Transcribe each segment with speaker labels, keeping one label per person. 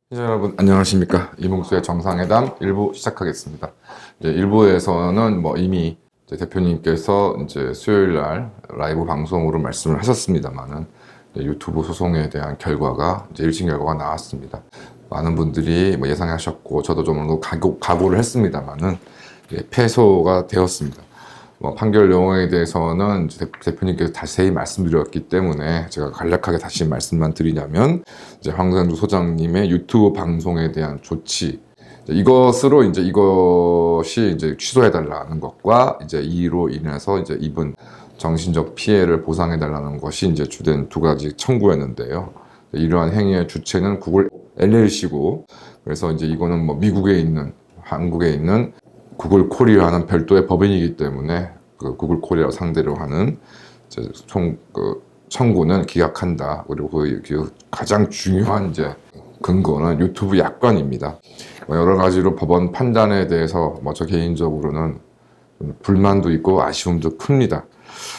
Speaker 1: 시청자 여러분 안녕하십니까. 이몽수의 정상회담 1부 시작하겠습니다. 이제 1부에서는 이미 이제 대표님께서 이제 수요일 날 라이브 방송으로 말씀을 하셨습니다만은 유튜브 소송에 대한 결과가 이제 1심 결과가 나왔습니다. 많은 분들이 예상하셨고 저도 좀 각오를 했습니다만은 패소가 되었습니다. 판결 내용에 대해서는 이제 대표님께서 자세히 말씀드렸기 때문에 제가 간략하게 다시 말씀만 드리냐면 이제 황선주 소장님의 유튜브 방송에 대한 조치 이것으로 이것이 이제 취소해달라는 것과 이제 이로 인해서 이제 입은 정신적 피해를 보상해달라는 것이 이제 주된 두 가지 청구였는데요. 이러한 행위의 주체는 구글 LLC고 그래서 이제 이거는 미국에 있는 한국에 있는 구글 코리아는 별도의 법인이기 때문에 그 구글 코리아 상대로 하는 청구는 기각한다. 그리고 그 가장 중요한 이제 근거는 유튜브 약관입니다. 여러 가지로 법원 판단에 대해서 저 개인적으로는 불만도 있고 아쉬움도 큽니다.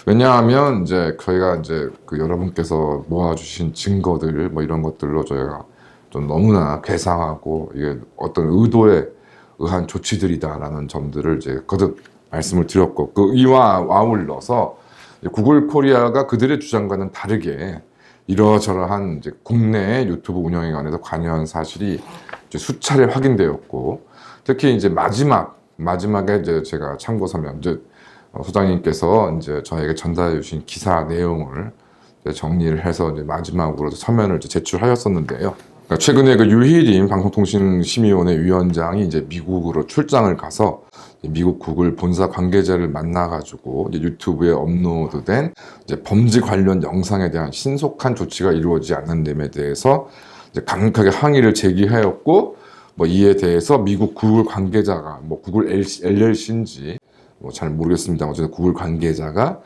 Speaker 1: 왜냐하면 이제 저희가 이제 여러분께서 모아주신 증거들 이런 것들로 저희가 좀 너무나 괴상하고 이게 어떤 의도에 의한 조치들이다라는 점들을 이제 거듭 말씀을 드렸고 이와 아울러서 구글 코리아가 그들의 주장과는 다르게 이러저러한 이제 국내 유튜브 운영에 관해서 관여한 사실이 이제 수차례 확인되었고 특히 이제 마지막에 이제 제가 참고 서면 이제 소장님께서 이제 저에게 전달해 주신 기사 내용을 정리를 해서 이제 마지막으로 서면을 이제 제출하였었는데요. 최근에 유희림 방송통신심의위원회 위원장이 이제 미국으로 출장을 가서 미국 구글 본사 관계자를 만나가지고 이제 유튜브에 업로드된 이제 범죄 관련 영상에 대한 신속한 조치가 이루어지지 않는 점에 대해서 이제 강력하게 항의를 제기하였고 이에 대해서 미국 구글 관계자가 구글 LLC인지 잘 모르겠습니다. 어쨌든 구글 관계자가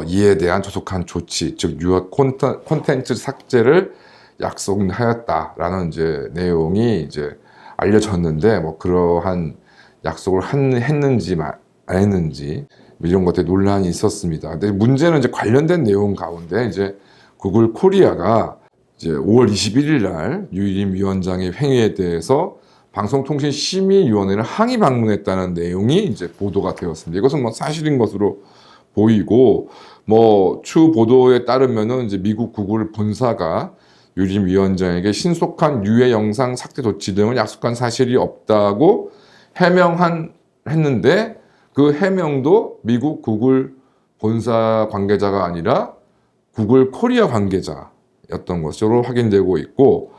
Speaker 1: 이에 대한 조속한 조치, 즉 유효 콘텐츠 삭제를 약속하였다라는 이제 내용이 이제 알려졌는데 그러한 약속을 했는지 안 했는지 이런 것에 논란이 있었습니다. 근데 문제는 이제 관련된 내용 가운데 이제 구글 코리아가 이제 5월 21일 날 유일임 위원장의 행위에 대해서 방송통신심의위원회를 항의 방문했다는 내용이 이제 보도가 되었습니다. 이것은 사실인 것으로 보이고 추 보도에 따르면은 이제 미국 구글 본사가 유림 위원장에게 신속한 유해 영상 삭제 조치 등을 약속한 사실이 없다고 했는데 그 해명도 미국 구글 본사 관계자가 아니라 구글 코리아 관계자였던 것으로 확인되고 있고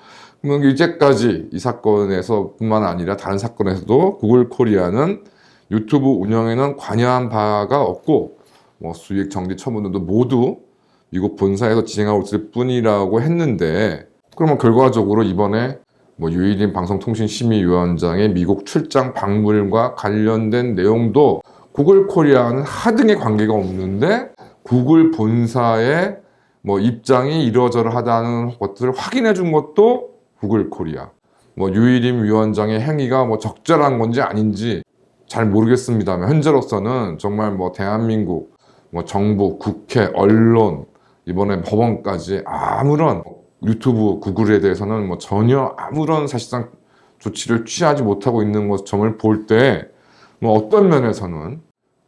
Speaker 1: 이제까지 이 사건에서 뿐만 아니라 다른 사건에서도 구글 코리아는 유튜브 운영에는 관여한 바가 없고 수익 정지 처분도 모두 미국 본사에서 진행하고 있을 뿐이라고 했는데 그러면 결과적으로 이번에 유일임 방송통신심의위원장의 미국 출장 방문과 관련된 내용도 구글 코리아는 하등의 관계가 없는데 구글 본사의 입장이 이러저러하다는 것들을 확인해 준 것도 구글 코리아. 유일임 위원장의 행위가 적절한 건지 아닌지 잘 모르겠습니다만 현재로서는 정말 대한민국 정부, 국회, 언론 이번에 법원까지 아무런 유튜브 구글에 대해서는 전혀 아무런 사실상 조치를 취하지 못하고 있는 점을 볼 때 어떤 면에서는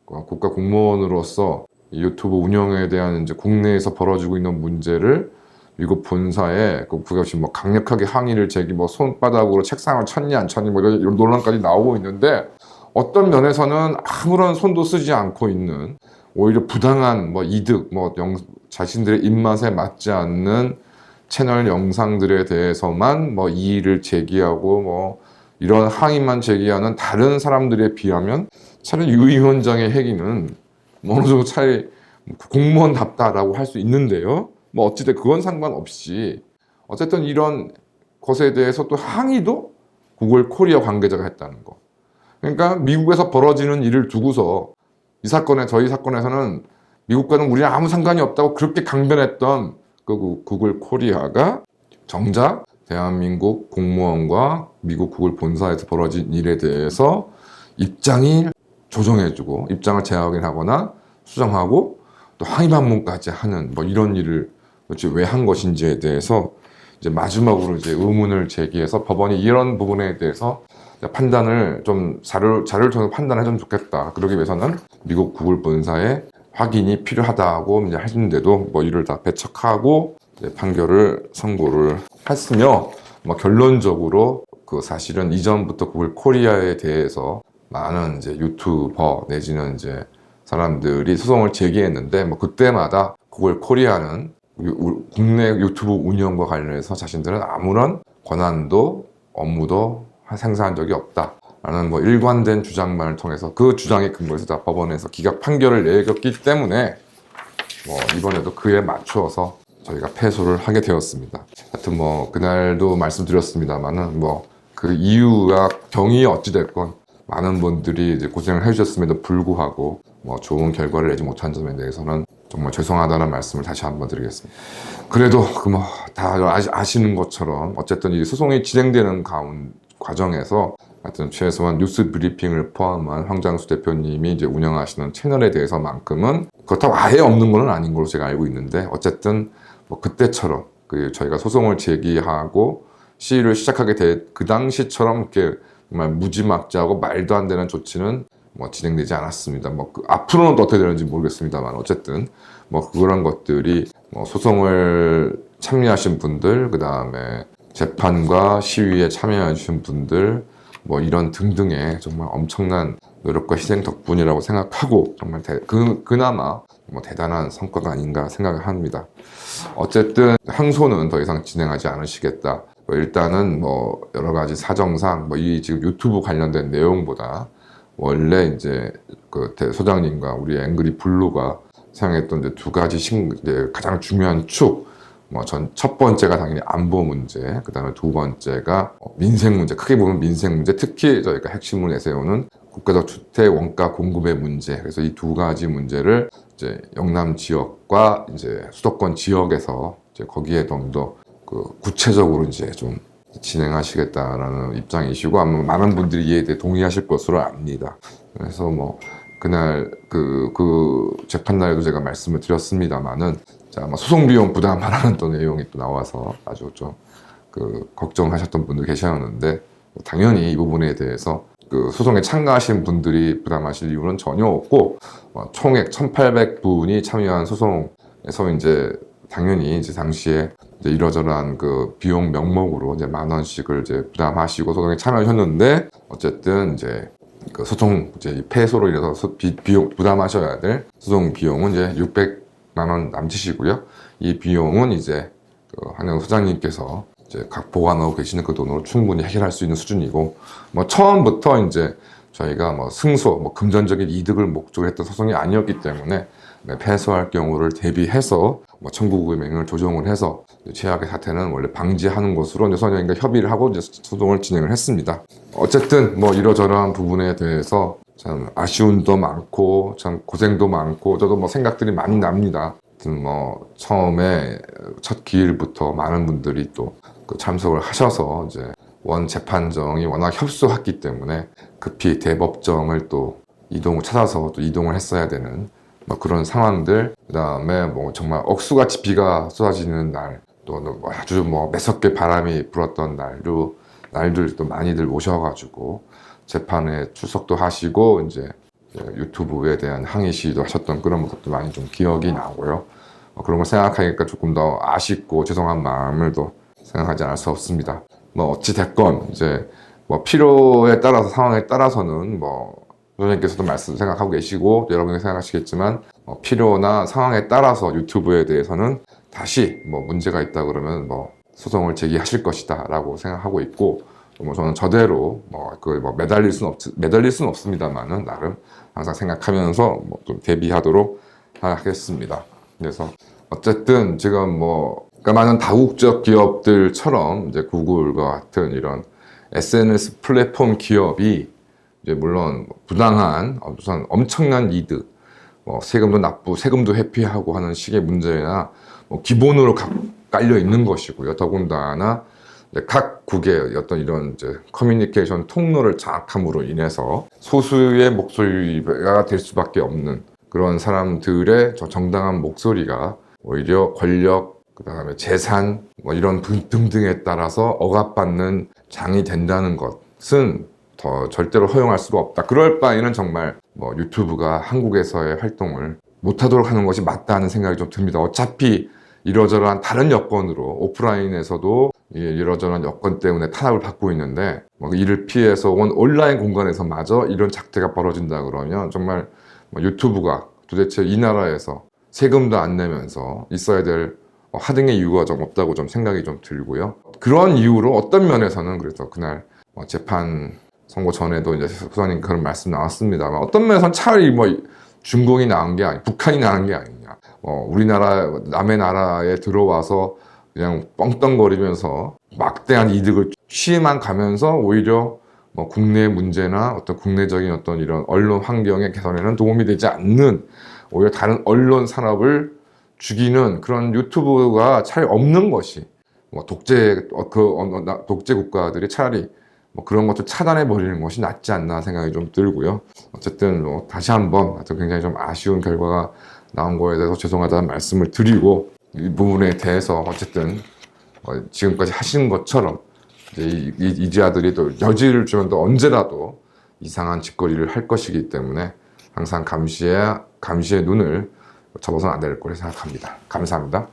Speaker 1: 국가 공무원으로서 유튜브 운영에 대한 이제 국내에서 벌어지고 있는 문제를 미국 본사에 그것이 강력하게 항의를 손바닥으로 책상을 쳤니 안 쳤니 이런 논란까지 나오고 있는데 어떤 면에서는 아무런 손도 쓰지 않고 있는 오히려 부당한 이득 자신들의 입맛에 맞지 않는 채널 영상들에 대해서만 이의를 제기하고 이런 항의만 제기하는 다른 사람들에 비하면 차라리 유 위원장의 행위는 어느 정도 차라리 공무원답다라고 할 수 있는데요. 어찌됐든 그건 상관없이 어쨌든 이런 것에 대해서 또 항의도 구글 코리아 관계자가 했다는 거. 그러니까 미국에서 벌어지는 일을 두고서 저희 사건에서는 미국과는 우리랑 아무 상관이 없다고 그렇게 강변했던 구글 코리아가 정작 대한민국 공무원과 미국 구글 본사에서 벌어진 일에 대해서 입장을 조정해주고 입장을 재확인하거나 수정하고 또 항의 방문까지 하는 이런 일을 도대체 왜 한 것인지에 대해서 이제 마지막으로 이제 의문을 제기해서 법원이 이런 부분에 대해서 판단을 좀 자료를 통해서 판단해주면 좋겠다. 그러기 위해서는 미국 구글 본사의 확인이 필요하다고 이제 하시는데도 뭐 이를 다 배척하고 이제 판결을 선고를 했으며 뭐 결론적으로 그 사실은 이전부터 구글 코리아에 대해서 많은 이제 유튜버 내지는 이제 사람들이 소송을 제기했는데 뭐 그때마다 구글 코리아는 국내 유튜브 운영과 관련해서 자신들은 아무런 권한도 업무도 생산한 적이 없다라는 뭐 일관된 주장만을 통해서 그 주장에 근거해서 다 법원에서 기각 판결을 내렸기 때문에 뭐 이번에도 그에 맞추어서 저희가 패소를 하게 되었습니다. 하여튼 뭐 그날도 말씀드렸습니다만은 뭐 그 이유가 경위 어찌 됐건 많은 분들이 이제 고생을 해주셨음에도 불구하고 뭐 좋은 결과를 내지 못한 점에 대해서는 정말 죄송하다는 말씀을 다시 한번 드리겠습니다. 그래도 그 뭐 다 아시는 것처럼 어쨌든 이 소송이 진행되는 과정에서 하여튼 최소한 뉴스 브리핑을 포함한 황장수 대표님이 이제 운영하시는 채널에 대해서만큼은 그렇다고 아예 없는 건 아닌 걸로 제가 알고 있는데 어쨌든 뭐 그때처럼 그 저희가 소송을 제기하고 시위를 시작하게 될 그 당시처럼 이렇게 정말 무지막지하고 말도 안 되는 조치는 뭐 진행되지 않았습니다. 뭐 앞으로는 또 어떻게 되는지 모르겠습니다만 어쨌든 뭐 그런 것들이 뭐 소송을 참여하신 분들, 그 다음에 재판과 시위에 참여해 주신 분들, 뭐 이런 등등의 정말 엄청난 노력과 희생 덕분이라고 생각하고 정말 그나마 뭐 대단한 성과가 아닌가 생각을 합니다. 어쨌든 항소는 더 이상 진행하지 않으시겠다. 일단은 뭐 여러 가지 사정상 뭐 이 지금 유튜브 관련된 내용보다 원래 이제 그 소장님과 우리 앵그리 블루가 사용했던 이제 두 가지 이제 가장 중요한 축, 뭐 첫 번째가 당연히 안보 문제, 그 다음에 두 번째가 민생 문제, 크게 보면 민생 문제, 특히 저희가 핵심을 내세우는 국가적 주택 원가 공급의 문제. 그래서 이 두 가지 문제를 이제 영남 지역과 이제 수도권 지역에서 이제 거기에 좀 더 그 구체적으로 이제 좀 진행하시겠다라는 입장이시고 아마 많은 분들이 이에 대해 동의하실 것으로 압니다. 그래서 뭐 그날 그 재판 날에도 제가 말씀을 드렸습니다만은 아마 소송 비용 부담하라는 또 내용이 또 나와서 아주 좀 그 걱정하셨던 분들 계셨는데 당연히 이 부분에 대해서 그 소송에 참가하신 분들이 부담하실 이유는 전혀 없고 총액 1,800분이 참여한 소송에서 이제 당연히 이제 당시에 이제 이러저러한 그 비용 명목으로 이제 10,000원씩을 이제 부담하시고 소송에 참여하셨는데 어쨌든 이제 그 소송 이제 패소로 인해서 비용 부담하셔야 될 소송 비용은 이제 600만 원 남치시고요. 이 비용은 이제 그 한영 소장님께서 이제 각 보관하고 계시는 그 돈으로 충분히 해결할 수 있는 수준이고 뭐 처음부터 이제 저희가 뭐 승소, 뭐 금전적인 이득을 목적으로 했던 소송이 아니었기 때문에 패소할 경우를 대비해서 뭐 청구금액을 조정을 해서 최악의 사태는 원래 방지하는 것으로 이제 소장님과 협의를 하고 이제 소송을 진행을 했습니다. 어쨌든 뭐 이러저러한 부분에 대해서 참 아쉬움도 많고 참 고생도 많고 저도 뭐 생각들이 많이 납니다. 뭐 처음에 첫 기일부터 많은 분들이 또 그 참석을 하셔서 이제 원 재판정이 워낙 협소했기 때문에 급히 대법정을 또 찾아서 또 이동을 했어야 되는 뭐 그런 상황들, 그 다음에 뭐 정말 억수같이 비가 쏟아지는 날, 또 아주 뭐 매섭게 바람이 불었던 날들 또 많이들 오셔가지고 재판에 출석도 하시고 이제 유튜브에 대한 항의 시위도 하셨던 그런 모습도 많이 좀 기억이 나고요. 그런 걸 생각하니까 조금 더 아쉽고 죄송한 마음을 또 생각하지 않을 수 없습니다. 뭐 어찌 됐건 이제 뭐 필요에 따라서 상황에 따라서는 뭐 소장님께서도 생각하고 계시고 여러분이 생각하시겠지만 필요나 상황에 따라서 유튜브에 대해서는 다시 뭐 문제가 있다 그러면 뭐 소송을 제기하실 것이다 라고 생각하고 있고 뭐 저는 저대로 매달릴 수는 없습니다만은 나름 항상 생각하면서 뭐 좀 대비하도록 하겠습니다. 그래서 어쨌든 지금 뭐 많은 다국적 기업들처럼 이제 구글과 같은 이런 SNS 플랫폼 기업이 이제 물론 부당한 우선 엄청난 이득, 뭐 세금도 회피하고 하는 식의 문제나 뭐 기본으로 깔려 있는 것이고요. 더군다나 각국의 어떤 이런 이제 커뮤니케이션 통로를 장악함으로 인해서 소수의 목소리가 될 수밖에 없는 그런 사람들의 저 정당한 목소리가 오히려 권력 그다음에 재산 뭐 이런 등등에 따라서 억압받는 장이 된다는 것은 더 절대로 허용할 수가 없다. 그럴 바에는 정말 뭐 유튜브가 한국에서의 활동을 못하도록 하는 것이 맞다는 생각이 좀 듭니다. 어차피 이러저러한 다른 여건으로 오프라인에서도 이러저러한 여건 때문에 탄압을 받고 있는데 뭐 이를 피해서 온 온라인 공간에서마저 이런 작태가 벌어진다 그러면 정말 뭐 유튜브가 도대체 이 나라에서 세금도 안 내면서 있어야 될 하등의 이유가 좀 없다고 좀 생각이 좀 들고요. 그런 이유로 어떤 면에서는 그래서 그날 재판 선고 전에도 이제 소장님 그런 말씀 나왔습니다만 어떤 면에서는 차라리 뭐 중공이 나은 게 아니, 북한이 나은 게 아니냐. 우리나라 남의 나라에 들어와서 그냥 뻥뻥거리면서 막대한 이득을 취해만 가면서 오히려 뭐 국내 문제나 어떤 국내적인 어떤 이런 언론 환경의 개선에는 도움이 되지 않는 오히려 다른 언론 산업을 죽이는 그런 유튜브가 차라리 없는 것이 뭐 독재 국가들이 차라리 뭐 그런 것도 차단해 버리는 것이 낫지 않나 생각이 좀 들고요. 어쨌든 뭐 다시 한번 굉장히 좀 아쉬운 결과가 나온 거에 대해서 죄송하다는 말씀을 드리고 이 부분에 대해서 어쨌든 지금까지 하신 것처럼 이제 이지아들이 또 여지를 주면 또 언제라도 이상한 짓거리를 할 것이기 때문에 항상 감시의 눈을 접어서는 안 될 거라 생각합니다. 감사합니다.